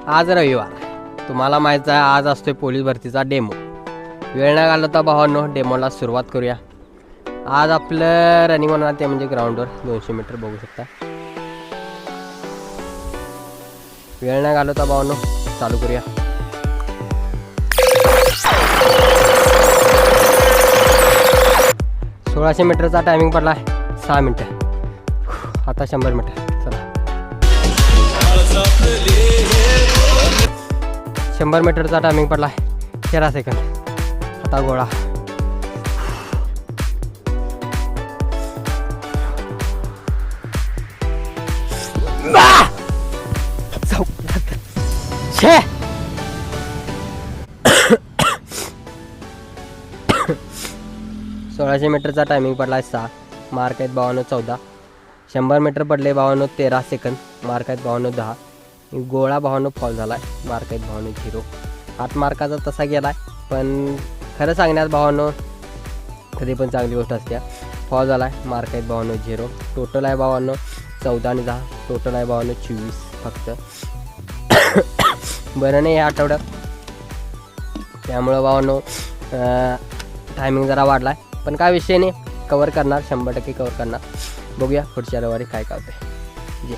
आज रविवार, तुम्हाला माहीत आहे आज असतोय पोलीस भरतीचा डेमो. वेळ नाही घालवता भावांनो, डेमोला सुरुवात करूया. आज आपलं रनिंग होणार ते म्हणजे ग्राउंडवर 200 मीटर बघू शकता. वेळ नाही घालवता भावांनो, चालू करूया. सोळाशे मीटरचा टायमिंग पडला आहे 6 मिनटं. आता 100 मीटर. चला 100 मीटरचा टायमिंग पडला आहे 13 सेकंद. आता गोळा. छे 1600 मीटरचा टायमिंग पडला आहे 6. मार्क आहेत 52-14. 100 मीटर पडले 52-13 सेकंद. मार्क आहेत 52-10. गोळा 52 फॉल झाला आहे. मार्क आहेत 52-0. 8 मार्काचा तसा गेला आहे, पण खरं सांगण्यात 52 कधी पण चांगली गोष्ट असते. फॉल झाला आहे. मार्क आहेत 52-0. टोटल आहे 52 14 आणि 10. टोटल आहे 52-24 फक्त. बरं नाही या आठवड्यात, त्यामुळं 52 टायमिंग जरा वाढला आहे, पण काय विषय नाही, कवर करणार, 100% कवर करणार. बघूया पुढच्या रविवारी काय होते. जे